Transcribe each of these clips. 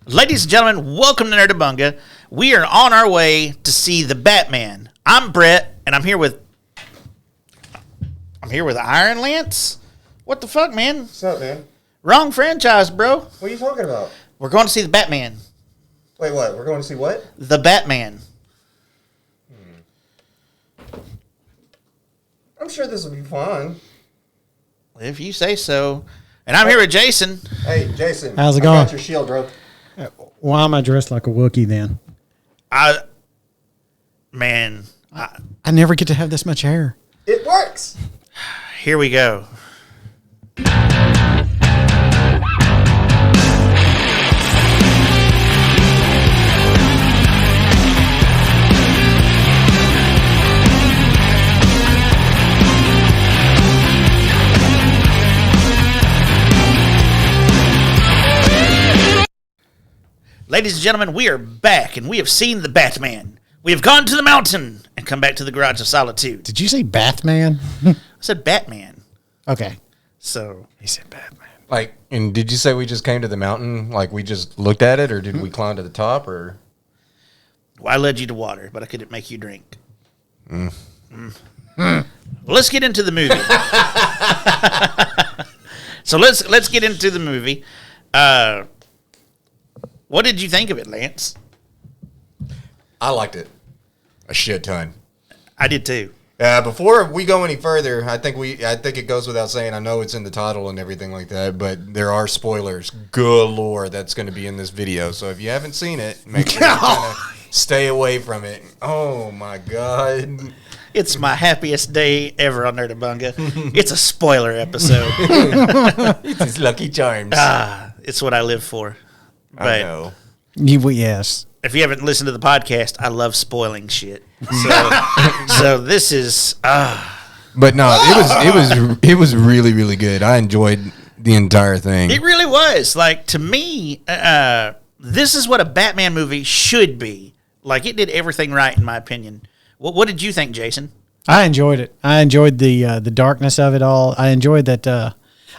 Ladies and gentlemen, welcome to Nerdabunga. We are on our way to see the Batman. I'm Brett, and I'm here with Iron Lance. What the fuck, man? What's up, man? Wrong franchise, bro. What are you talking about? We're going to see the Batman. Wait, what? We're going to see what? The Batman. I'm sure this will be fun. If you say so. And I'm here with Jason. Hey, Jason. How's it going? I got your shield, bro. Why am I dressed like a Wookiee then? I never get to have this much hair. It works. Here we go. Ladies and gentlemen, we are back, and we have seen the Batman. We have gone to the mountain and come back to the Garage of Solitude. Did you say Bathman? I said Batman. Okay. So He said Batman. Like, and did you say we just came to the mountain? Like, we just looked at it, or did we climb to the top, or? well, I led you to water, but I couldn't make you drink. Well, let's get into the movie. So let's get into the movie. What did you think of it, Lance? I liked it a shit ton. I did too. Before we go any further, I think it goes without saying. I know it's in the title and everything like that, but there are spoilers galore that's going to be in this video. So if you haven't seen it, make sure you kind of stay away from it. Oh my god. It's my happiest day ever on Nerdabunga. It's a spoiler episode. It's Lucky Charms. It's what I live for. I But know. Yes. if you haven't listened to the podcast, I love spoiling shit. So this is But no, it was really, really good. I enjoyed the entire thing. it really was. Like, to me, this is what a Batman movie should be. Like, it did everything right, in my opinion. What did you think, Jason? I enjoyed it. I enjoyed the darkness of it all. I enjoyed that.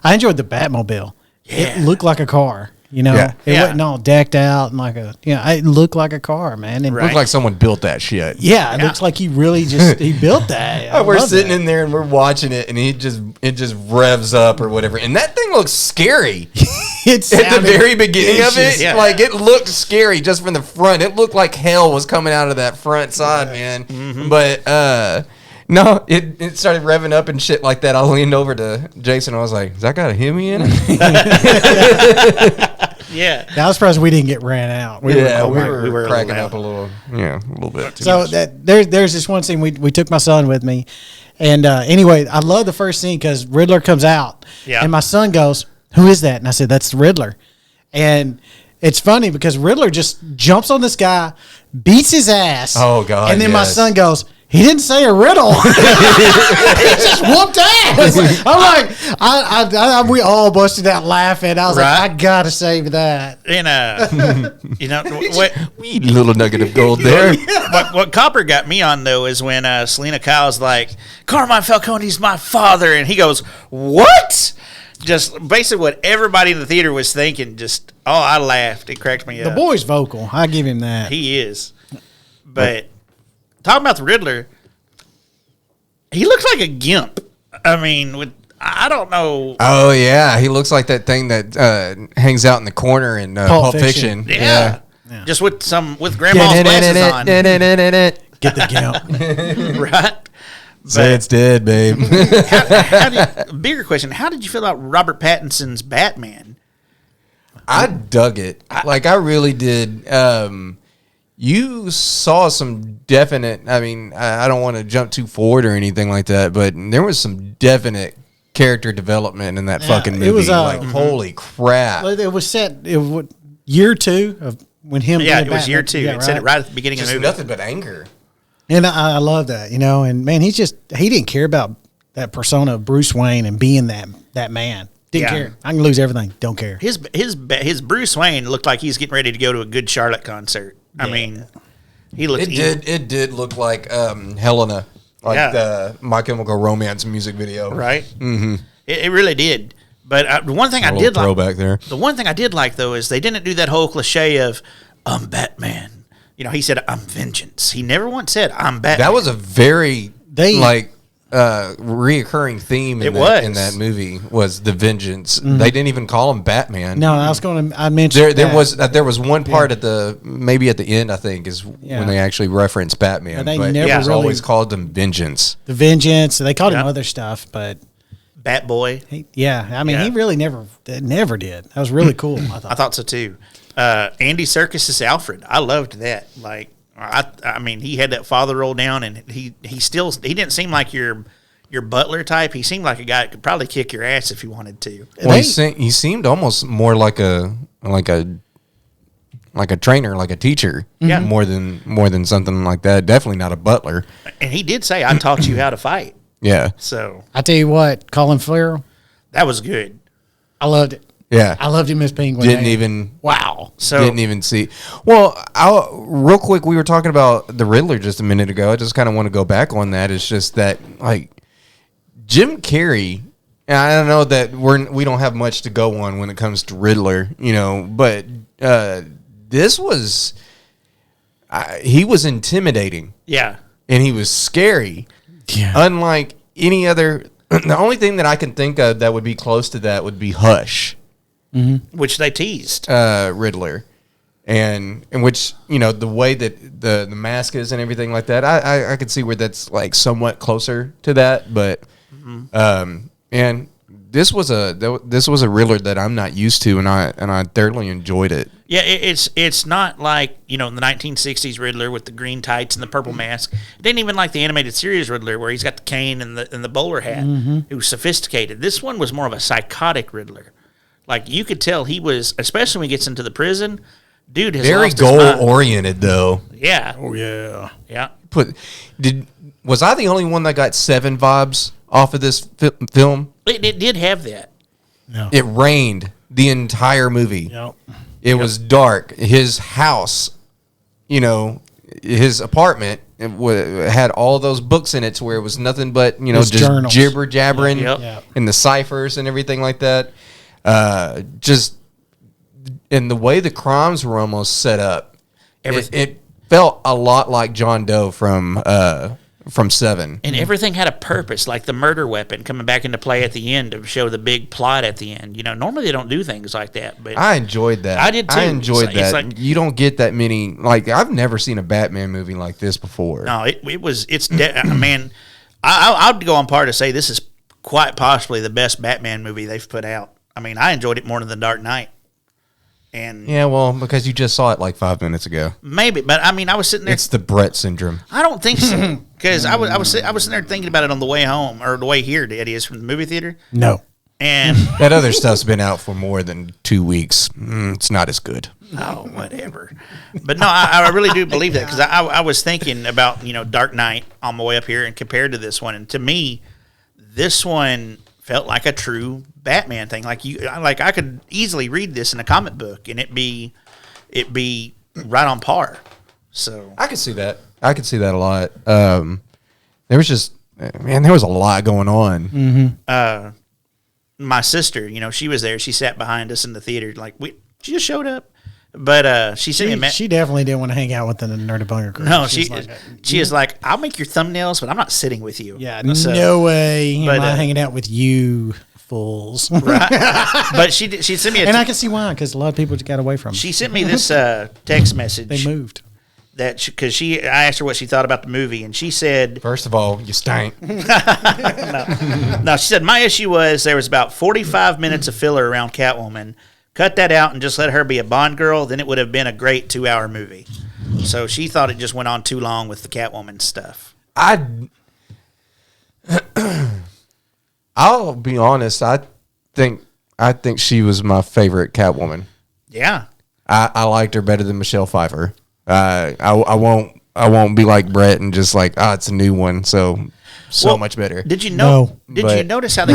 I enjoyed the Batmobile. Yeah. It looked like a car. You know, Yeah. it Yeah. wasn't all decked out and like a. It looked like a car, man. And Right. Looked like someone built that shit. Yeah, it looks like he really he built that. We're sitting in there and we're watching it, and it just revs up or whatever, and that thing looks scary. It's At the very beginning of it, Yeah. like it looked scary just from the front. It looked like hell was coming out of that front side, man. Mm-hmm. But no, it started revving up and shit like that. I leaned over to Jason. I was like, "Has that got a Hemi in it?" Yeah. I was surprised we didn't get ran out. we were a cracking little up a little bit. So there's this one scene we took my son with me, and anyway, I love the first scene because Riddler comes out, Yeah. and my son goes, "Who is that?" And I said, "That's the Riddler," and it's funny because Riddler just jumps on this guy, beats his ass. Oh, God, And then my yes. son goes, "He didn't say a riddle." He just whooped ass. I'm like, we all busted out laughing. I was Right. like, I gotta save that. And what Wee little nugget of gold there. what Copper got me on though is when Selena Kyle's like, Carmine Falcone's my father, and he goes, "What?" Just basically what everybody in the theater was thinking. Just I laughed. It cracked me The up. boy's vocal. I give him that. He is, but talking about the Riddler, he looks like a gimp. I mean, I don't know. Oh yeah, he looks like that thing that hangs out in the corner in Pulp Fiction. Yeah. Just with grandma's glasses on, Get the gimp. right? Say it's dead, babe. Bigger question: how did you feel about Robert Pattinson's Batman? I dug it. I really did. You saw some definite. I mean, I don't want to jump too forward or anything like that, but there was some definite character development in that fucking movie. it was, holy crap! It was set year 2 of when him. Yeah, being it was year Batman. 2. Yeah, It said it right at the beginning of Just the movie. nothing but anger. And I love that, And man, he didn't care about that persona of Bruce Wayne and being that man. Didn't Yeah. care. I can lose everything. Don't care. His Bruce Wayne looked like he's getting ready to go to a Good Charlotte concert. I mean, he looked. It did look like Helena, like Yeah. the My Chemical Romance music video, right. Mm-hmm. It really did. But the one thing I little did like, throwback there. the one thing I did like though is they didn't do that whole cliche of "I'm Batman." You know, he said "I'm Vengeance." He never once said "I'm Batman." That was a very They- reoccurring theme in that movie was the vengeance. They didn't even call him Batman. No, I mentioned There was one part at the end, I think, is when they actually referenced Batman. But they but never it was really- always called him Vengeance. the Vengeance. They called him Yeah. other stuff, but Batboy. he Yeah. really never did. That was really cool. I thought. I thought so too. Andy Serkis' Alfred. I loved that. Like, I mean, he had that father roll down, and he didn't seem like your butler type. He seemed like a guy that could probably kick your ass if he wanted to. Well, he seemed almost more like a trainer, like a teacher. Yeah. More than something like that. Definitely not a butler. And he did say, "I taught you how to fight." Yeah. So I tell you what, Colin Farrell, that was good. I loved it. Yeah. I loved him as Penguin. Didn't man. even Wow. So didn't even see. Well, real quick, we were talking about the Riddler just a minute ago. I just kind of want to go back on that. It's just that, like, Jim Carrey, and I don't know that we don't have much to go on when it comes to Riddler, but this was he was intimidating yeah, and he was scary. Yeah. Unlike any other, the only thing that I can think of that would be close to that would be Hush. which they teased. Riddler, and which the way that the mask is and everything like that, I could see where that's like somewhat closer to that, but and this was a Riddler that I'm not used to, and I thoroughly enjoyed it. Yeah, it's not like, the 1960s Riddler with the green tights and the purple mask. It ain't even like the animated series Riddler where he's got the cane and the bowler hat. It was sophisticated. This one was more of a psychotic Riddler. Like, you could tell he was, especially when he gets into the prison, dude has Very lost his mind. goal oriented though. Yeah. Oh yeah. Yeah. Was I the only one that got 7 vibes off of this film? It did have that. No. It rained the entire movie. Yep. It was dark. His house, his apartment had all those books in it to where it was nothing but, His just journals. jibber jabbering Yep. Yep. and the ciphers and everything like that. And the way the crimes were almost set up, it felt a lot like John Doe from 7. And everything had a purpose, like the murder weapon coming back into play at the end to show the big plot at the end. Normally they don't do things like that, but I enjoyed that. I did too. I enjoyed It's that. like- You don't get that many. Like, I've never seen a Batman movie like this before. no, man, I'd go on par to say this is quite possibly the best Batman movie they've put out. I mean, I enjoyed it more than The Dark Knight. And Yeah, well, because you just saw it like 5 minutes ago. maybe, but I mean, I was sitting there. It's the Brett syndrome. I don't think so, because I was sitting there thinking about it on the way home or the way here. Eddie is from the movie theater, No. and That other stuff's been out for more than 2 weeks. It's not as good. oh, whatever. But no, I really do believe that because I was thinking about Dark Knight on my way up here and compared to this one, and to me, this one felt like a true Batman thing. Like I could easily read this in a comic book and it be right on par. So I could see that. I could see that a lot. There was a lot going on. my sister, she was there. She sat behind us in the theater. Like she just showed up, but she sent me. She definitely didn't want to hang out with the Nerd Bunker crew. No, She's she is like, I'll make your thumbnails, but I'm not sitting with you. yeah, So- no way but, am I hanging out with you fools. But she sent me And I can see why, because a lot of people just got away from them. she sent me this text message They moved. that because I asked her what she thought about the movie, and she said, First of all, you stank. no, she said my issue was there was about 45 minutes of filler around Catwoman. Cut that out and just let her be a Bond girl, then it would have been a great 2-hour movie. So she thought it just went on too long with the Catwoman stuff. I'll be honest. I think she was my favorite Catwoman. Yeah. I liked her better than Michelle Pfeiffer. I won't be like Brett and just like, it's a new one, so Well, much better. Did you know? No. Did you But notice how they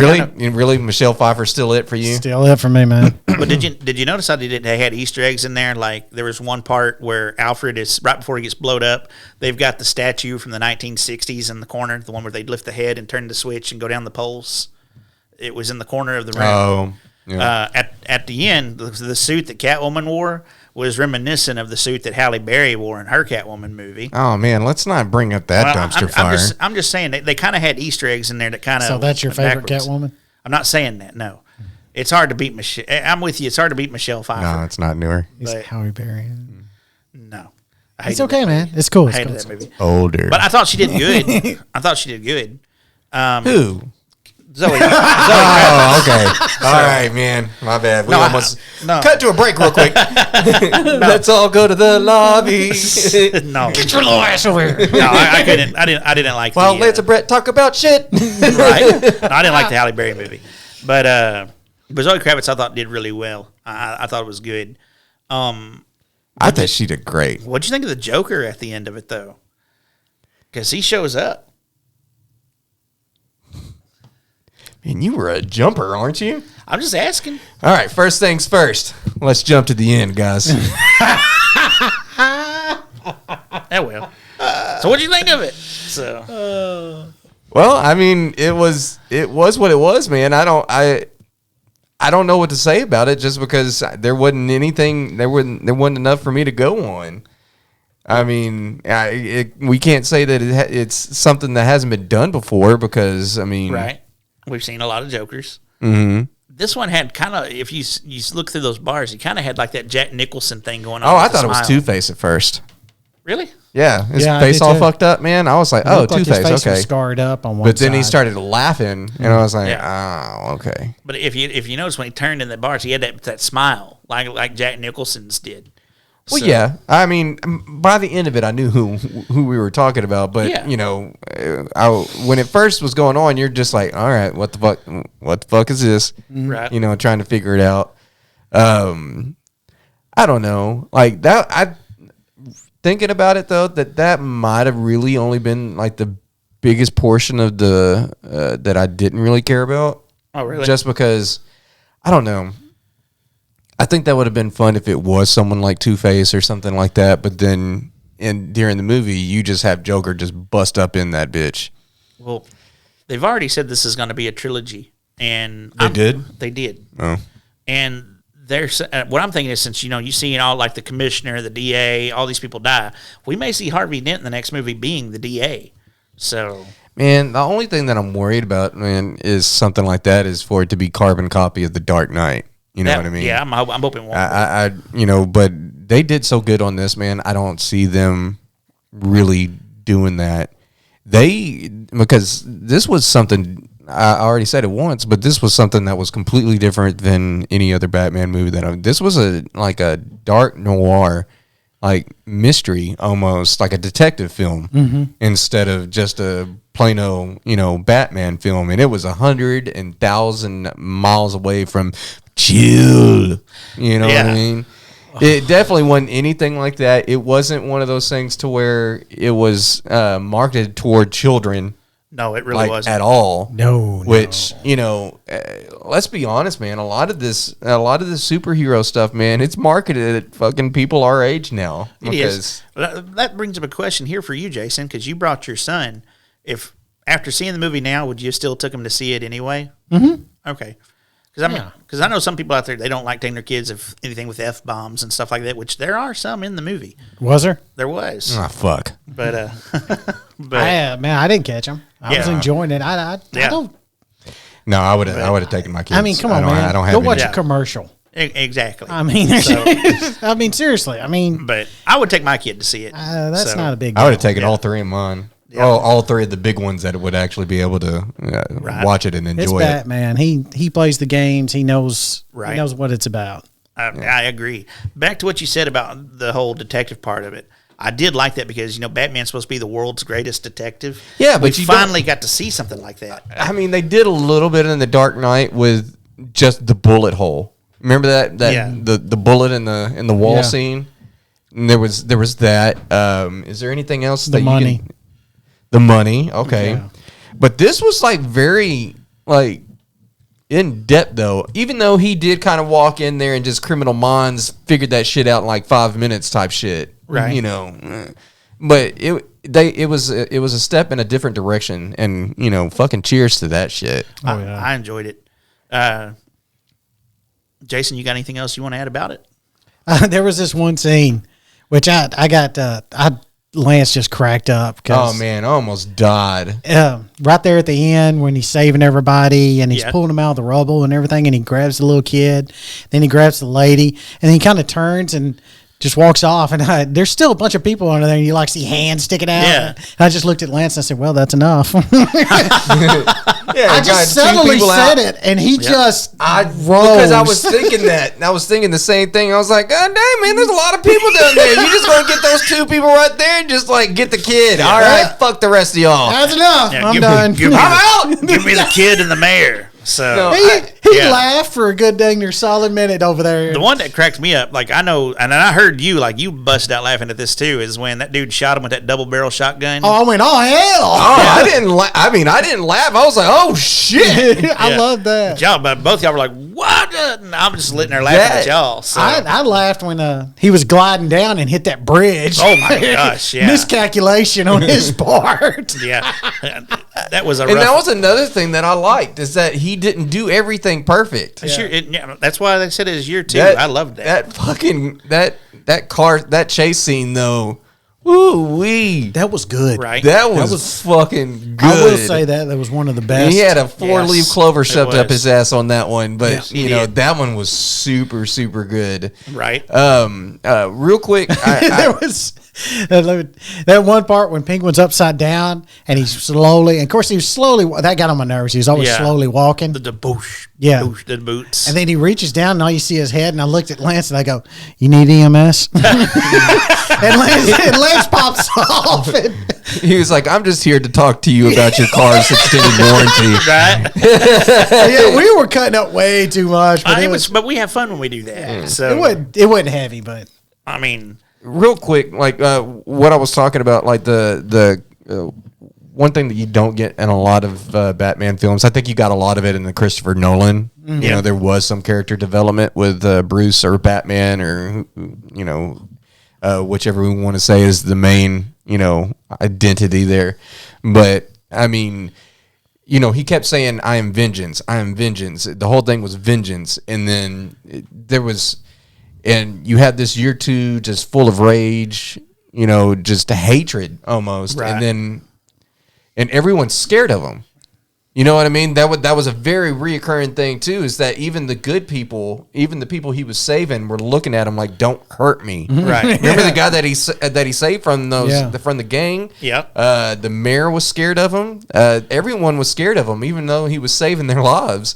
really Michelle Pfeiffer's still it for you? Still it for me, man. But did you notice how they had Easter eggs in there? Like there was one part where Alfred is right before he gets blowed up. They've got the statue from the 1960s in the corner, the one where they'd lift the head and turn the switch and go down the poles. It was in the corner of the room. Oh, yeah. At the end, the suit that Catwoman wore was reminiscent of the suit that Halle Berry wore in her Catwoman movie. Oh man, let's not bring up that dumpster fire. I'm just saying they kind of had Easter eggs in there that kind of. So that's your favorite backwards. Catwoman? I'm not saying that. No, it's hard to beat Michelle. I'm with you. It's hard to beat Michelle Pfeiffer. No, it's not newer. He's But- Halle Berry. No, It's okay, man. It's cool. I It's hated cool. that movie, Older. but I thought she did good. I thought she did good. Who? Zoe. Oh, okay. All right, man. My bad. We No, almost no. cut to a break real quick. Let's all go to the lobby. No, Get your little ass over here. no, I couldn't. I didn't like. While the, Lance and Brett talk about shit. right. No, I didn't like the Halle Berry movie, but Zoe Kravitz I thought did really well. I thought it was good. I thought she did great. What'd you think of the Joker at the end of it though? Because he shows up. Man, you were a jumper, aren't you? I'm just asking. All right, first things first. Let's jump to the end, guys. Yeah, well. So what'd you think of it? So Well, I mean, it was what it was, man. I don't know what to say about it just because there wasn't anything there wasn't enough for me to go on. I mean, we can't say that it's something that hasn't been done before because I mean, right, we've seen a lot of Jokers. Mm-hmm. This one had kind of, if you look through those bars, he kind of had like that Jack Nicholson thing going on. Oh, I with the thought it was smile. Two-Face at first. Really? Yeah, his Yeah, I face did all too. fucked up, man. I was like, It oh, looked like his Two-Face, face was okay. scarred up on one But then he side. started laughing, and I was like, Yeah. oh, okay. But if you notice when he turned in the bars, he had that smile like Jack Nicholson's did. Well, So- yeah. I mean, by the end of it, I knew who we were talking about. But Yeah. you know, when it first was going on, you're just like, all right, what the fuck? What the fuck is this? Right. You know, trying to figure it out. I don't know. Like that. I thinking about it though, that might have really only been like the biggest portion of the that I didn't really care about. Oh, really? Just because I don't know. I think that would have been fun if it was someone like Two-Face or something like that. But then, during the movie, you just have Joker just bust up in that bitch. Well, they've already said this is going to be a trilogy, and They did? They did. Oh, And there's what I'm thinking is since you've seen all like the commissioner, the DA, all these people die, we may see Harvey Dent in the next movie being the DA. So man, the only thing that I'm worried about, man, is something like that is for it to be carbon copy of The Dark Knight. You know what I mean? Yeah, I'm hoping it won't. I but they did so good on this, man. I don't see them really doing that. Because this was something I already said it once, but this was something that was completely different than any other Batman movie this was a dark noir, like mystery almost, like a detective film instead of just a plain old, Batman film. And it was 100,000 miles away from chill. You know what I mean? It definitely wasn't anything like that. It wasn't one of those things to where it was marketed toward children. No, it really wasn't at all. No. Which let's be honest, man. A lot of this superhero stuff, man, it's marketed at fucking people our age now. It is. That brings up a question here for you, Jason, because you brought your son. If after seeing the movie now, would you still took him to see it anyway? Mm-hmm. Okay. Because I know some people out there, they don't like taking their kids of anything with F-bombs and stuff like that, which there are some in the movie. Was there? There was. Ah, fuck. But I didn't catch him. I was enjoying it. I don't. No, I would have taken my kids. I mean, come on, man. I don't have Go any. watch a commercial. exactly. I mean, I mean, seriously. I mean, But I would take my kid to see it. that's not a big. I would have deal. taken all three of mine. Yeah. All three of the big ones that would actually be able to watch it and It's enjoy it. Batman. He plays the games. He knows. Right. He knows what it's about. I agree. Back to what you said about the whole detective part of it. I did like that because Batman's supposed to be the world's greatest detective. Yeah, but we you finally got to see something like that. I mean, they did a little bit in The Dark Knight with just the bullet hole. Remember that Yeah. the bullet in the wall Yeah. scene? And there was that. Is there anything else? The that money. You can, the money. Okay, Yeah. but this was very in depth though. Even though he did kind of walk in there and just Criminal Minds figured that shit out in 5 minutes type shit. Right. But it was a step in a different direction, and fucking cheers to that shit. Oh, yeah. I enjoyed it. Jason, you got anything else you want to add about it? There was this one scene, which Lance just cracked up. Oh man, I almost died. Right there at the end when he's saving everybody and he's Yeah. pulling them out of the rubble and everything, and he grabs the little kid, then he grabs the lady, and then he kind of turns and just walks off. And there's still a bunch of people under there, and you like see hands sticking out. Yeah. And I just looked at Lance and I said, "Well, that's enough." Yeah, I just subtly said it, and he just because I rose. was thinking that. I was thinking the same thing. I was like, God dang, man, there's a lot of people down there. You just gonna get those two people right there and just like get the kid. All right, fuck the rest of y'all. That's enough. Yeah, I'm give done. Me, give, me I'm the, out. give me the kid and the mayor. So No, He Yeah. laughed for a good dang near solid minute over there. the one that cracked me up, like I know, and I heard you, like you busted out laughing at this too, is when that dude shot him with that double barrel shotgun. Oh, I went, oh hell! Oh, I didn't. I didn't laugh. I was like, oh shit. I Yeah. love that. Y'all, but both y'all were like, "What?" And I'm just sitting there laughing at y'all. So I laughed when he was gliding down and hit that bridge. Oh, my gosh, yeah. Miscalculation on his part. yeah, that was a And rough. that was another thing that I liked is that he didn't do everything perfect. That's why they said it is year two. That- I loved that. That fucking that chase scene though. Woo wee. That was good. Right. That was fucking good. I will say that was one of the best. He had a 4-leaf Yes, clover it shoved up was. his ass on that one, but Yes, he you know did. that one was super good. Right. Real quick, There was that one part when Penguin's upside down and he's slowly, and of course he was slowly, that got on my nerves. He was always Yeah. slowly walking. the boosh. Yeah. Boosh, the boots. And then he reaches down and all you see is his head. And I looked at Lance and I go, "You need EMS?" and Lance pops off. And, he was like, "I'm just here to talk to you about your car's extended warranty." right. yeah, we were cutting up way too much. But But we have fun when we do that. So it wasn't heavy, but I mean, Real quick, like what I was talking about, like the one thing that you don't get in a lot of Batman films, I think you got a lot of it in the Christopher Nolan. You know, there was some character development with Bruce or Batman or you know, whichever we want to say is the main identity there. But I mean, you know, he kept saying, "I am vengeance. I am vengeance." The whole thing was vengeance, and then there was. And you had this year two just full of rage, you know, just hatred almost. Right. And everyone's scared of him. You know what I mean? That was a very reoccurring thing too, is that even the good people, even the people he was saving were looking at him like, "Don't hurt me." right. Remember the guy that he saved from from the gang? Yep. The mayor was scared of him. Everyone was scared of him, even though he was saving their lives.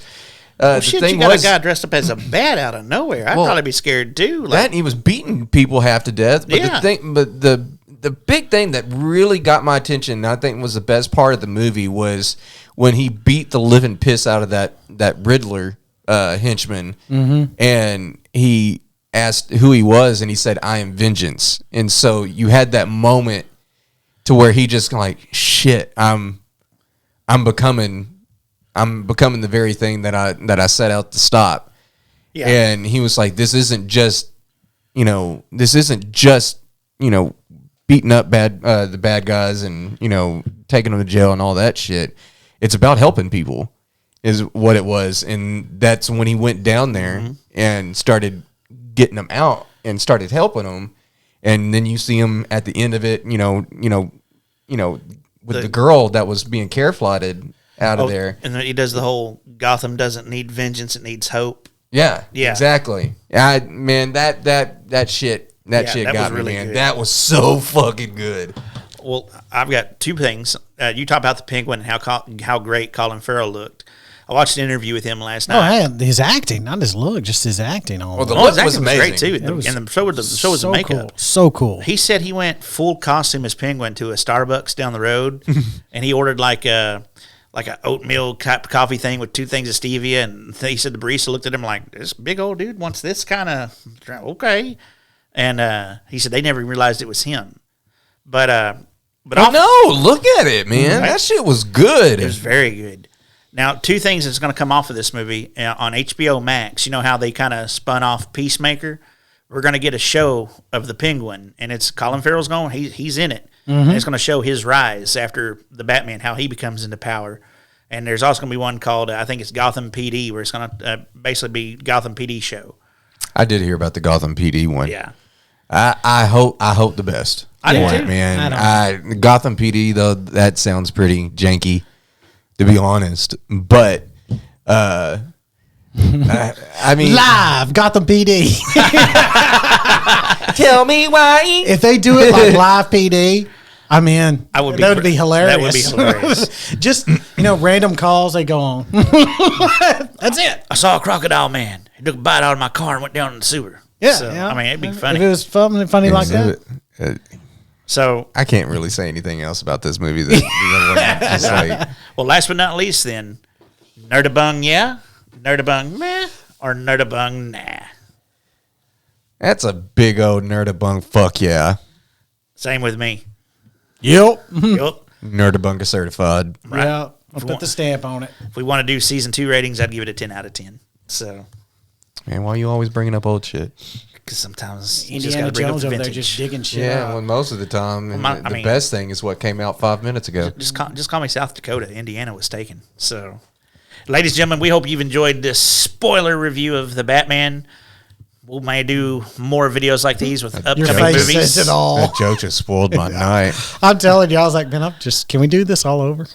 The Shit, thing you got was, a guy dressed up as a bat out of nowhere. I'd Well, probably be scared too. that and he was beating people half to death. But Yeah. the big thing that really got my attention, and I think was the best part of the movie, was when he beat the living piss out of that Riddler henchman, and he asked who he was, and he said, "I am vengeance." And so you had that moment to where he just like, "Shit, I'm becoming the very thing that I set out to stop." Yeah. And he was like, this isn't just beating up the bad guys and, you know, taking them to jail and all that shit. It's about helping people is what it was. And that's when he went down there and started getting them out and started helping them. And then you see him at the end of it, with the girl that was being care flighted out of there. And then he does the whole Gotham doesn't need vengeance, it needs hope. Yeah, Yeah. exactly. Man, that shit that got was me, really man. good. That was so fucking good. Well, I've got two things. You talk about the Penguin and how great Colin Farrell looked. I watched an interview with him last oh, night. man, his acting, not his look, just his acting. All Well, the Oh, his look was acting was great amazing. too, and so was the makeup. Cool. So cool. He said he went full costume as Penguin to a Starbucks down the road, and he ordered like a oatmeal cup coffee thing with 2 things of stevia, and he said the barista looked at him like, "This big old dude wants this kind of okay," and he said they never realized it was him, but No, look at it, man. That shit was good. it was very good. Now, 2 things that's going to come off of this movie on HBO Max. You know how they kind of spun off Peacemaker? We're going to get a show of the Penguin, and it's Colin Farrell's he's in it. And it's going to show his rise after the Batman, how he becomes into power. And there's also going to be one called, I think it's Gotham PD, where it's going to basically be Gotham PD show. I did hear about the Gotham PD one. Yeah. I hope the best. I do for too. it, man. Gotham PD though, that sounds pretty janky, to be honest. But I mean, Live Gotham PD. tell me why. If they do it like live PD, I'm in. That would be hilarious. That would be hilarious. Just random calls they go on. That's it. I saw a crocodile man. He took a bite out of my car and went down in the sewer. Yeah, So, yeah. I mean, it'd be funny. If it was funny like that. So, I can't really say anything else about this movie. Just like, well, last but not least, then, Nerdabung, yeah, Nerdabung, meh, or Nerdabung, nah. that's a big old nerdabunk. Fuck yeah, Same with me. Yep. Yup. nerdabunka certified. Right. Yeah. I'll put the stamp on it. If we want to do season 2 ratings, I'd give it a 10 out of 10. So, Man, why are you always bringing up old shit? because sometimes you just Indiana got to bring up Jones the over there vintage. just digging shit Yeah, up. well, most of the time, I the mean- best thing is what came out 5 minutes ago. Just call me South Dakota. Indiana was taken. So, ladies and gentlemen, we hope you've enjoyed this spoiler review of the Batman. We may do more videos like these with Your upcoming face movies. says it all. That joke just spoiled my night. I'm telling you, I was like, man, can we do this all over?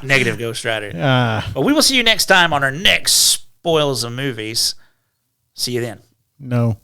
Negative Ghost Rider. Uh, But we will see you next time on our next spoils of movies. See you then. no.